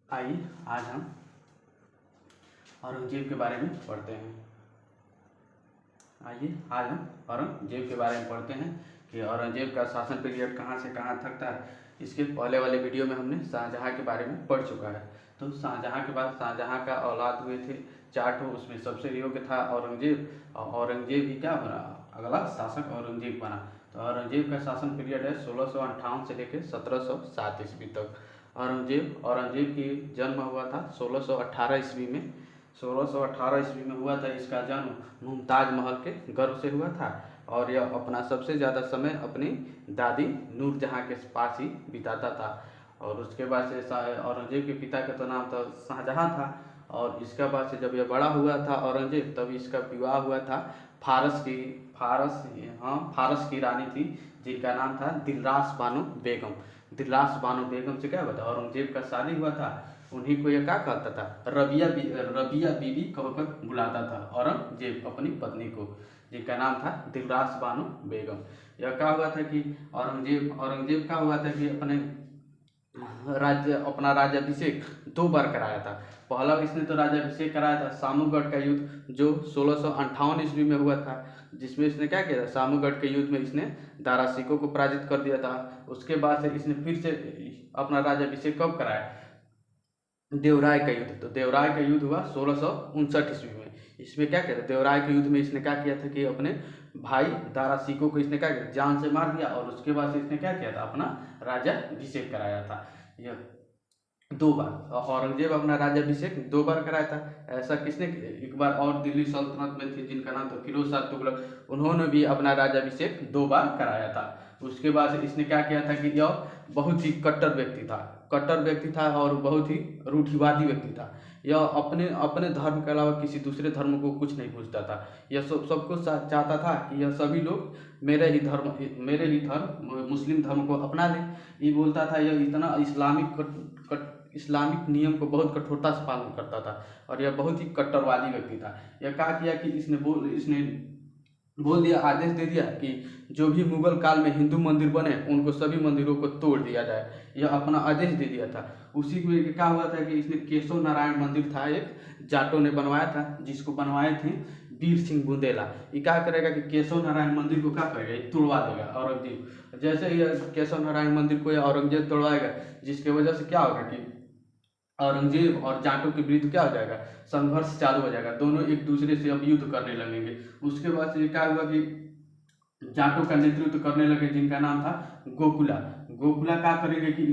आइए आज हम औरंगजेब के बारे में पढ़ते हैं। आइए आज हम औरंगजेब के बारे में पढ़ते हैं कि औरंगजेब का शासन पीरियड कहाँ से कहाँ तक था। इसके पहले वाले वीडियो में हमने शाहजहाँ के बारे में पढ़ चुका है। तो शाहजहाँ के बाद शाहजहाँ का औलाद हुए थे 4 ठो, उसमें सबसे योग्य था औरंगजेब। और औरंगजेब ही क्या बना, अगला शासक औरंगजेब बना। तो औरंगजेब का शासन पीरियड है 1658 से लेकर 1707 ईस्वी तक। औरंगजेब की जन्म हुआ था 1618 ईस्वी में। 1618 ईस्वी में हुआ था। इसका जन्म मुमताज महल के गर्भ से हुआ था और यह अपना सबसे ज़्यादा समय अपनी दादी नूरजहाँ के पास ही बिताता था। और उसके बाद से औरंगजेब के पिता का तो नाम था शाहजहाँ था। और इसके बाद से जब यह बड़ा हुआ था औरंगजेब, तब इसका विवाह हुआ था फारस की रानी थी जिनका नाम था दिलरास बानो बेगम। दिलरास बानो बेगम से क्या हुआ था, औरंगजेब का शादी हुआ था। उन्हीं को यह क्या कहता था, रबिया बीबी कहकर बुलाता था औरंगजेब अपनी पत्नी को, जिनका नाम था दिलरास बानो बेगम। यह क्या हुआ था कि औरंगजेब का हुआ था कि अपना राज्याभिषेक 2 बार कराया था। पहला इसने तो राज्याभिषेक कराया था सामूगढ़ का युद्ध जो 1658 ईस्वी में हुआ था, जिसमें इसने क्या किया था, सामूगढ़ के युद्ध में इसने दारा सिकों को पराजित कर दिया था। उसके बाद से इसने फिर से अपना राज्याभिषेक कब कराया, देवराय का युद्ध। तो देवराय का युद्ध हुआ 1659 ईस्वी में। इसमें क्या किया था, देवराय के युद्ध में इसने क्या किया था कि अपने भाई दारा सिकों को इसने क्या किया, जान से मार दिया। और उसके बाद से इसने क्या किया था, अपना राज्याभिषेक कराया था यह 2 बार। औरंगजेब अपना राज्याभिषेक 2 बार कराया था। ऐसा किसने, एक बार और दिल्ली सल्तनत में थे जिनका नाम था फिरोज शाह तुगलक, उन्होंने भी अपना राज्याभिषेक 2 बार कराया था। उसके बाद से इसने क्या किया था कि यह बहुत ही कट्टर व्यक्ति था और बहुत ही रूढ़िवादी व्यक्ति था। यह अपने अपने धर्म के अलावा किसी दूसरे धर्म को कुछ नहीं पूछता था। यह सबको चाहता था कि यह सभी लोग मेरे ही धर्म मुस्लिम धर्म को अपना लें। ये बोलता था, यह इतना इस्लामिक नियम को बहुत कठोरता से पालन करता था और यह बहुत ही कट्टरवादी व्यक्ति था। यह क्या किया कि इसने बोल दिया, आदेश दे दिया कि जो भी मुगल काल में हिंदू मंदिर बने उनको सभी मंदिरों को तोड़ दिया जाए। यह अपना आदेश दे दिया था। उसी में क्या हुआ था कि इसने केशव नारायण मंदिर था, एक जाटों ने बनवाया था, जिसको बनवाए थे वीर सिंह बुंदेला। ये क्या करेगा कि केशव नारायण मंदिर को क्या करेगा, तोड़वा देगा औरंगजेब। जैसे ही केशव नारायण मंदिर को औरंगजेब तोड़वाएगा, जिसकी वजह से क्या होगा कि औरंगजेब और जाटों के विरुद्ध क्या हो जाएगा, संघर्ष चालू हो जाएगा। दोनों एक दूसरे से अब युद्ध करने लगेंगे। उसके बाद से क्या हुआ कि जाटों का नेतृत्व करने लगे जिनका नाम था गोकुला क्या करेंगे कि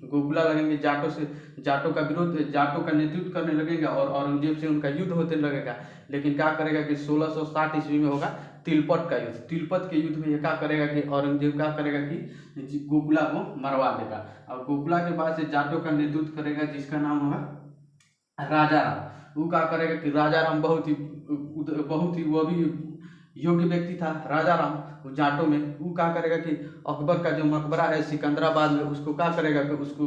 गोकुला लगेंगे जाटों का विरोध, जाटों का नेतृत्व करने लगेगा और औरंगजेब से उनका युद्ध होते लगेगा। लेकिन क्या करेगा कि 1660 ईस्वी में होगा तिलपत का युद्ध। तिलपत के युद्ध में ये क्या करेगा कि औरंगजेब क्या करेगा कि गोकुला को मरवा देगा और गोकुला के बाद से जाटों का नेतृत्व करेगा जिसका नाम होगा राजा राम। वो क्या करेगा कि राजा राम बहुत ही वो भी योग्य व्यक्ति था। राजा राम जाटों में वो क्या करेगा कि अकबर का जो मकबरा है सिकंदराबाद में, उसको क्या करेगा कि उसको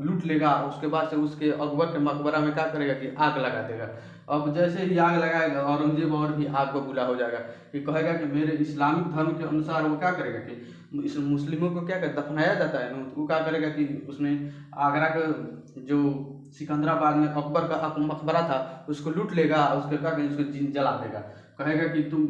लूट लेगा। उसके बाद से उसके अकबर के मकबरा में क्या करेगा कि आग लगा देगा। अब जैसे ही आग लगाएगा औरंगजेब और भी आग बबूला हो जाएगा। कि कहेगा कि मेरे इस्लामिक धर्म के अनुसार वो क्या करेगा कि इस मुस्लिमों को क्या कर दफनाया जाता है ना, तो वो क्या करेगा कि उसमें आगरा का जो सिकंदराबाद में अकबर का मकबरा था उसको लूट लेगा। उसके क्या करेगा, उसको जला देगा, कहेगा कि तुम।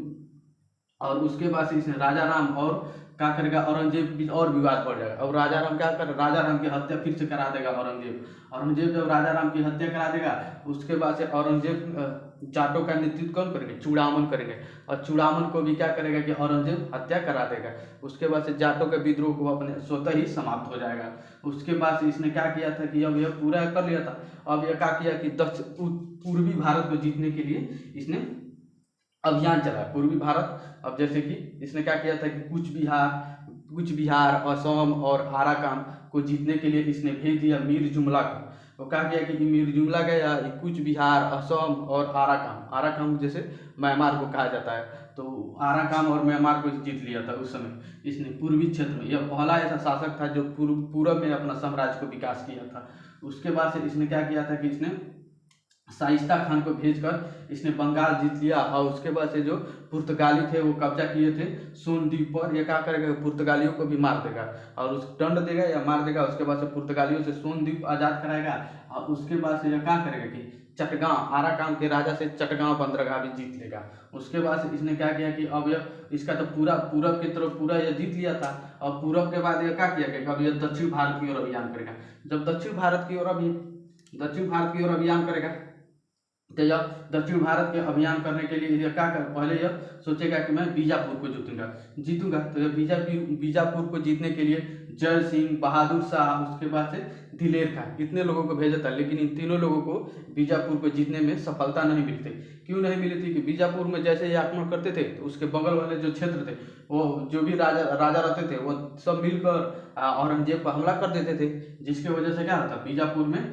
और उसके बाद से इसने राजा राम और क्या करेगा, औरंगजेब के बीच और विवाद बढ़ जाएगा। और राजा राम क्या कर, राजा राम की हत्या फिर से करा देगा औरंगजेब जब राजा राम की हत्या करा देगा, उसके बाद से औरंगजेब जाटों का नेतृत्व कौन करेंगे, चूड़ामन करेंगे। और चूड़ामन को भी क्या करेगा कि औरंगजेब हत्या करा देगा। उसके बाद से जाटों के विद्रोह को अपने स्वतः ही समाप्त हो जाएगा। उसके बाद से इसने क्या किया था कि अब यह पूरा कर लिया था। अब यह क्या किया कि पूर्वी भारत को जीतने के लिए इसने अभियान चलाया, पूर्वी भारत। अब जैसे कि इसने क्या किया था कि कूच बिहार असम और आराकान को जीतने के लिए इसने भेज दिया मीर जुमला को। वो क्या किया कि मीर जुमला गया कूच बिहार असम और आराकान जैसे म्यांमार को कहा जाता है, तो आराकान और म्यांमार को जीत लिया था उस समय इसने पूर्वी क्षेत्र में। यह पहला ऐसा शासक था जो पूर्व में अपना साम्राज्य को विकास किया था। उसके बाद से इसने क्या किया था कि इसने शाइस्ता खान को भेजकर इसने बंगाल जीत लिया। और उसके बाद से जो पुर्तगाली थे वो कब्जा किए थे सोन द्वीप पर। ये क्या करेगा, पुर्तगालियों को भी मार देगा और उस दंड देगा या मार देगा। उसके बाद से पुर्तगालियों से सोन द्वीप आज़ाद कराएगा। और उसके बाद से यह क्या करेगा कि चटगांव, आराकान के राजा से चटगांव बंदरगाह भी जीत लेगा। उसके बाद से इसने क्या किया कि अब यह इसका तो पूरा पूरब की तरफ पूरा यह जीत लिया था। और पूरब के बाद यह क्या किया कि अब यह दक्षिण भारत की ओर अभियान करेगा। जब दक्षिण भारत की ओर अभियान करेगा तो यह दक्षिण भारत के अभियान करने के लिए यह क्या कर, पहले यह सोचेगा कि मैं बीजापुर को जीतूंगा। तो यह बीजापुर को जीतने के लिए जय सिंह, बहादुर शाह, उसके बाद से दिलेर खान, इतने लोगों को भेजा था। लेकिन इन तीनों लोगों को बीजापुर को जीतने में सफलता नहीं मिली थी। क्यों नहीं मिली थी कि बीजापुर में जैसे ये आक्रमण करते थे तो उसके बगल वाले जो क्षेत्र थे वो जो भी राजा रहते थे वो सब मिलकर औरंगजेब पर हमला कर देते थे। जिसके वजह से क्या होता, बीजापुर में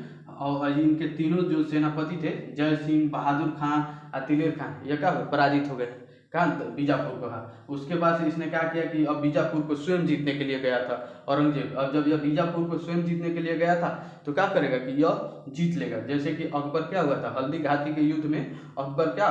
और इनके तीनों जो सेनापति थे जय सिंह, बहादुर खान और दिलेर खान, ये क्या पराजित हो गए कहाँ, बीजापुर को। हाँ, उसके बाद से इसने क्या किया कि अब बीजापुर को स्वयं जीतने के लिए गया था औरंगजेब। अब जब यह बीजापुर को स्वयं जीतने के लिए गया था तो क्या करेगा कि यह जीत लेगा। जैसे कि अकबर क्या हुआ था, हल्दी घाटी के युद्ध में अकबर क्या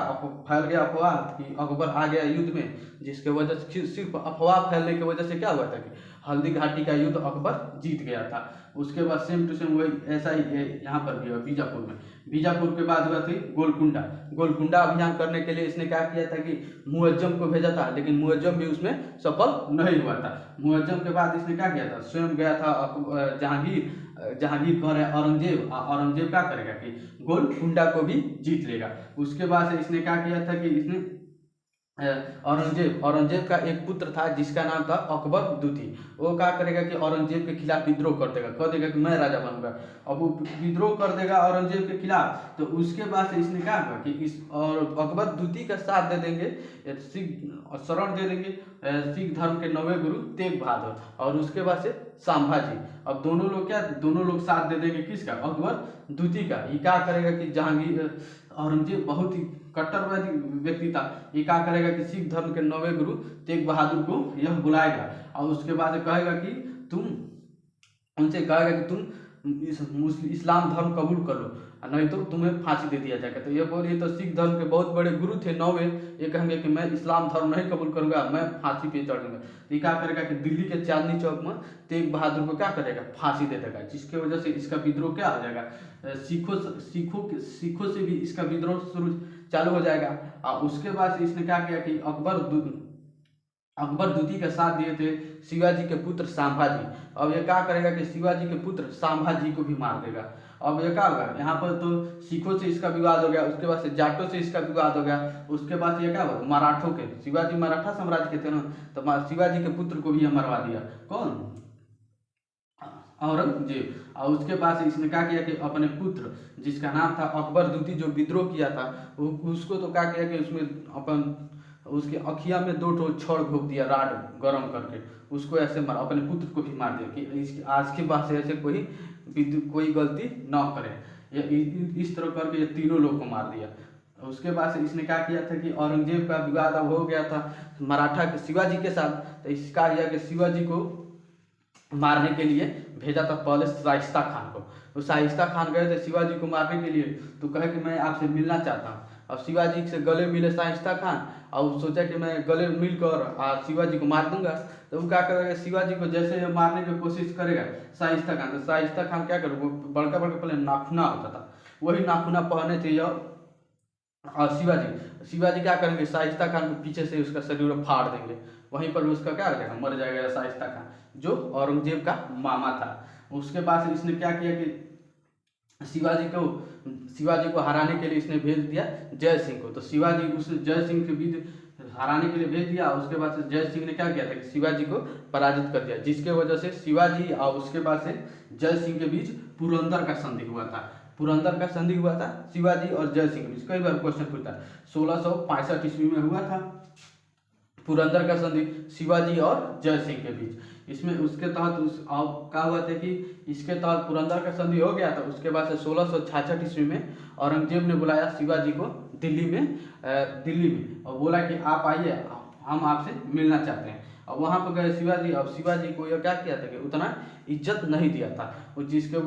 फैल गया अफवाह कि अकबर आ गया युद्ध में, जिसके वजह से सिर्फ अफवाह फैलने की वजह से क्या हुआ था कि हल्दी घाटी का युद्ध अकबर जीत गया था। उसके बाद सेम टू सेम वही ऐसा ही यहाँ पर भी हुआ बीजापुर में। बीजापुर के बाद हुआ थी गोलकुंडा अभियान करने के लिए इसने क्या किया था कि मुअज्जम को भेजा था। लेकिन मुअज्जम भी उसमें सफल नहीं हुआ था। मुअज्जम के बाद इसने क्या किया था, स्वयं गया था जहांगीर कह रहे औरंगजेब क्या करेगा कि गोलकुंडा को भी जीत लेगा। उसके बाद से इसने क्या किया था कि इसने औरंगजेब का एक पुत्र था जिसका नाम था अकबर द्वितीय। वो क्या करेगा कि औरंगजेब के खिलाफ विद्रोह कर देगा, कह देगा कि मैं राजा बनूंगा। अब वो विद्रोह कर देगा औरंगजेब के खिलाफ। तो उसके बाद से इसने क्या हुआ कि इस और अकबर द्वितीय का साथ दे देंगे, शरण दे देंगे सिख धर्म के 9वें गुरु तेग बहादुर और उसके बाद से संभाजी। अब दोनों लोग साथ दे देंगे किसका, अकबर द्वितीय का। ये क्या करेगा कि जहांगीर औरंगजेब बहुत ही कट्टरवादी व्यक्ति था। ये क्या करेगा कि सिख धर्म के 9वें गुरु तेग बहादुर को यह बुलाएगा और उसके बाद कहेगा कि उनसे कहेगा कि तुम इस्लाम धर्म कबूल कर लो, नहीं तो तुम्हें फांसी दे दिया जाएगा। तो ये बोलिए तो सिख धर्म के बहुत बड़े गुरु थे 9वें, ये कहेंगे कि मैं इस्लाम धर्म नहीं कबूल करूंगा, मैं फांसी पे चढ़ दूंगा। तो ये क्या करेगा कि दिल्ली के चांदनी चौक में तेग बहादुर को क्या करेगा, फांसी दे देगा। जिसके वजह से इसका विद्रोह क्या हो जाएगा, सिखों से भी इसका विद्रोह शुरू चालू हो जाएगा। और उसके बाद से इसने क्या किया कि अकबर द्वितीय का साथ दिए थे शिवाजी के पुत्र संभाजी। अब ये क्या करेगा कि शिवाजी के पुत्र संभाजी को भी मार देगा। अब ये क्या होगा, यहाँ पर तो सिखों से इसका विवाद हो गया, उसके बाद से जाटों से इसका विवाद हो गया, उसके बाद से ये क्या हुआ, मराठों के, शिवाजी मराठा साम्राज्य के थे ना, तो शिवाजी के पुत्र को भी ये मरवा दिया। कौन, औरंगजेब। और उसके बाद इसने क्या किया कि अपने पुत्र जिसका नाम था अकबर द्वितीय जो विद्रोह किया था उसको तो क्या किया कि उसमें उसके अखिया में 2 छड़ घोप दिया राड गरम करके, उसको ऐसे मारा, अपने पुत्र को भी मार दिया कि आज के बाद से ऐसे कोई गलती न करे। इस तरह करके ये तीनों लोग को मार दिया। उसके बाद से इसने क्या किया था कि औरंगजेब का विवाद अब हो गया था मराठा के शिवाजी के साथ। तो इसका यह कि शिवाजी को मारने के लिए भेजा था पहले शाइस्ता खान को। तो शाइस्ता खान गए थे शिवाजी को मारने के लिए, तो कहे कि मैं आपसे मिलना चाहता हूँ। अब शिवाजी से गले मिले शाइस्ता खान और सोचा कि मैं गले मिलकर शिवाजी को मार दूंगा। तो वो क्या करेगा, शिवाजी को जैसे मारने की कोशिश करेगा शाइस्ता खान, तो शाइस्ता खान क्या करेगा, वो बड़का पहले नाखूना होता था, वही नाखूना पहने थे और शिवाजी क्या करेंगे, शाइस्ता खान को पीछे से उसका शरीर फाड़ देंगे, वहीं पर उसका क्या हो जाएगा, मर जाएगा शाइस्ता खान जो औरंगजेब का मामा था। उसके बाद इसने क्या किया कि शिवाजी को हराने के लिए इसने भेज दिया जय सिंह को। तो शिवाजी उस जय सिंह के बीच हराने के लिए भेज दिया। उसके बाद से जय सिंह ने क्या किया था कि शिवाजी को पराजित कर दिया, जिसके वजह से शिवाजी और उसके बाद से जय सिंह के बीच पुरंदर का संधि हुआ था। शिवाजी और जय सिंह के बीच कई बार क्वेश्चन पूछता है। 1665 ईस्वी में हुआ था पुरंदर का संधि शिवाजी और जय सिंह के बीच। इसमें उसके तहत क्या हुआ था कि इसके तहत पुरंदर का संधि हो गया था। उसके बाद से 1666 ईस्वी में औरंगजेब ने बुलाया शिवाजी को दिल्ली में और बोला कि आप आइए, हम आपसे मिलना चाहते हैं। और वहाँ पर गए शिवाजी। अब शिवाजी को यह क्या किया था कि उतना इज्जत नहीं दिया था। और जिसके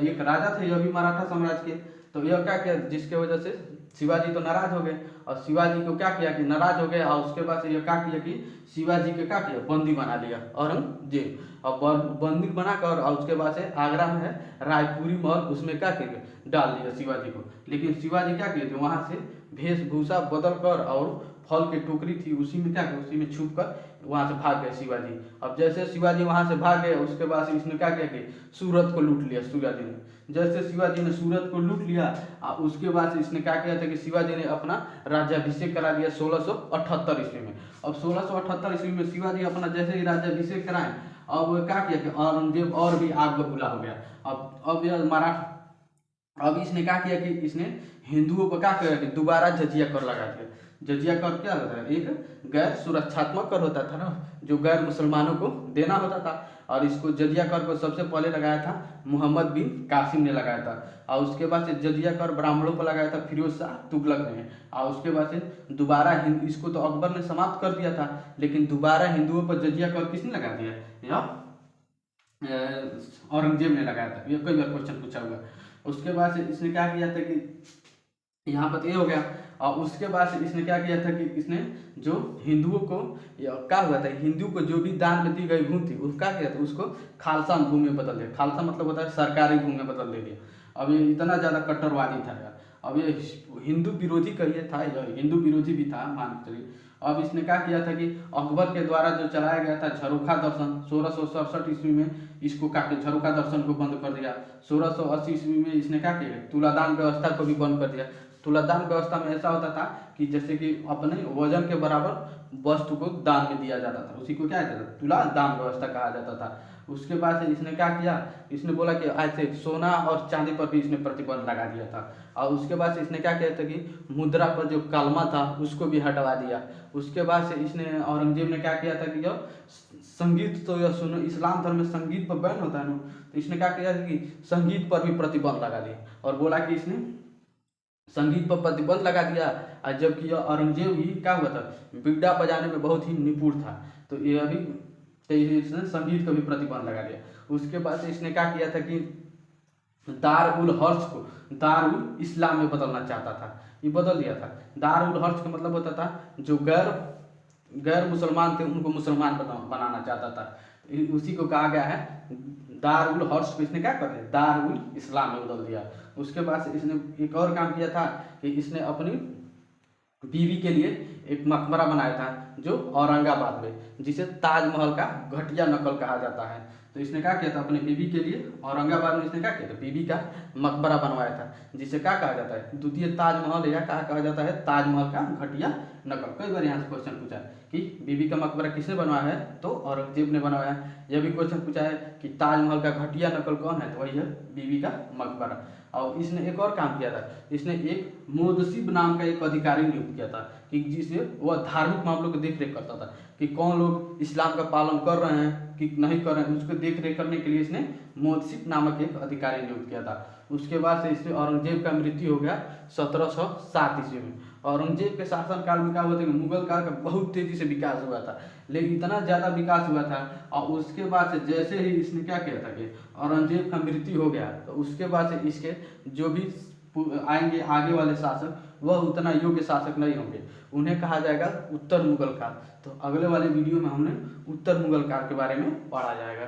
एक राजा थे, यह भी मराठा साम्राज्य के, तो यह क्या किया, जिसके वजह से शिवाजी तो नाराज हो गए और शिवाजी को क्या किया कि नाराज हो गए और उसके बाद से यह क्या किया कि शिवाजी के क्या किया बंदी बना लिया औरंगजेब। और बंदी बनाकर और उसके बाद से आगरा में है रायपुरी महल, उसमें क्या किया डाल दिया शिवाजी को। लेकिन शिवाजी क्या किए थे वहाँ से वेशभूषा बदल कर और फल की टोकरी थी उसी में क्या किया, उसी में छुप कर वहाँ से भाग गए शिवाजी। अब जैसे शिवाजी वहाँ से भाग गए उसके बाद से इसने क्या किया कि सूरत को लूट लिया शिवाजी ने। जैसे शिवाजी ने सूरत को लूट लिया उसके बाद से इसने क्या किया था कि शिवाजी ने अपना राज्याभिषेक करा दिया 1678 ईस्वी में। अब 1678 ईस्वी में शिवाजी अपना जैसे ही राज्याभिषेक कराए, अब क्या किया कि औरंगजेब और भी आग बबूला हो गया। अब यह अब इसने क्या किया कि इसने हिंदुओं को क्या किया कि दोबारा जजिया कर लगा दिया। जजिया कर क्या होता है, एक गैर सुरक्षात्मक कर होता था ना, जो गैर मुसलमानों को देना होता था। और इसको जजिया कर को सबसे पहले लगाया था मोहम्मद बिन कासिम ने लगाया था। और उसके बाद से जजिया कर ब्राह्मणों पर लगाया था फिरोज शाह तुगलक ने। और उसके बाद से दोबारा इसको तो अकबर ने समाप्त कर दिया था, लेकिन दोबारा हिंदुओं पर जजिया कर किसने लगा दिया, या औरंगजेब ने लगाया था। ये कई बार क्वेश्चन पूछा हुआ। उसके बाद से इसने क्या किया था कि यहाँ पर ये हो गया। और उसके बाद से इसने क्या किया था कि इसने जो हिंदुओं को क्या हुआ था, हिंदू को जो भी दान में दी गई भूमि थी उसको क्या किया था, उसको खालसा भूमि में बदल दिया। खालसा मतलब होता है सरकारी भूमि में बदल दे दिया। अब ये इतना ज़्यादा कट्टरवादी था यार। अब ये हिंदू विरोधी कहिए था, हिंदू विरोधी भी था मान के चलिए। अब इसने क्या किया था कि अकबर के द्वारा जो चलाया गया था झरोखा दर्शन 1667 ईस्वी में, इसको क्या किया झरोखा दर्शन को बंद कर दिया। 1680 ईस्वी में इसने क्या किया तुलादान व्यवस्था को भी बंद कर दिया। तुलादान व्यवस्था में ऐसा होता था कि जैसे कि अपने वजन के बराबर वस्तु को दान में दिया जाता था, उसी को क्या कहता था तुलादान व्यवस्था कहा जाता था। उसके बाद से इसने क्या किया, इसने बोला कि ऐसे सोना और चांदी पर भी इसने प्रतिबंध लगा दिया था। और उसके बाद से इसने क्या किया था कि मुद्रा पर जो कलमा था उसको भी हटवा दिया। उसके बाद से इसने औरंगजेब ने क्या किया था कि यह संगीत तो यह सुनो इस्लाम धर्म में संगीत पर बैन होता है ना, तो इसने क्या किया कि संगीत पर भी प्रतिबंध लगा दिया और बोला कि इसने संगीत पर प्रतिबंध लगा दिया। और जबकि यह औरंगजेब ही क्या हुआ था बिगड़ा बजाने में बहुत ही निपुण था, तो ये अभी तो इसने संगीत को भी प्रतिबंध लगा दिया। उसके बाद इसने क्या किया था कि दार उल हर्ष को दार उल इस्लाम में बदलना चाहता था, ये बदल दिया था। दार उल हर्ष का मतलब होता था जो गैर मुसलमान थे उनको मुसलमान बनाना चाहता था, उसी को कहा गया है दार उल हर्ष को इसने क्या कर दिया दार उल इस्लाम में बदल दिया। उसके बाद से इसने एक और काम किया था कि इसने अपनी बीवी के लिए एक मकबरा बनाया था जो औरंगाबाद में, जिसे ताजमहल का घटिया नकल कहा जाता है। तो इसने क्या किया था अपने बीवी के लिए औरंगाबाद में इसने क्या किया था बीवी का मकबरा बनवाया था, जिसे क्या कहा जाता है द्वितीय ताजमहल या क्या कहा जाता है ताजमहल का घटिया नकल। कई बार यहाँ से क्वेश्चन पूछा है कि बीवी का मकबरा किसने बनवाया है, तो औरंगजेब ने बनवाया है। यह भी क्वेश्चन पूछा है कि ताजमहल का घटिया नकल कौन है, तो वही है बीवी का मकबरा। और इसने एक और काम किया था, इसने एक मोदसिब नाम का एक अधिकारी नियुक्त किया था कि जिसे वह धार्मिक मामलों की देखरेख करता था कि कौन लोग इस्लाम का पालन कर रहे हैं कि नहीं कर रहे हैं, उसको देखरेख करने के लिए इसने मोदसिब नामक एक अधिकारी नियुक्त किया था। उसके बाद से इससे औरंगजेब का मृत्यु हो गया 1707 ईस्वी में। औरंगजेब के शासनकाल में क्या हुआ था कि मुगल काल का बहुत तेजी से विकास हुआ था, लेकिन इतना ज़्यादा विकास हुआ था और उसके बाद से जैसे ही इसने क्या किया था कि औरंगजेब का मृत्यु हो गया, तो उसके बाद से इसके जो भी आएंगे आगे वाले शासक वह उतना योग्य शासक नहीं होंगे, उन्हें कहा जाएगा उत्तर मुगल काल। तो अगले वाले वीडियो में हमने उत्तर मुगल काल के बारे में पढ़ा जाएगा।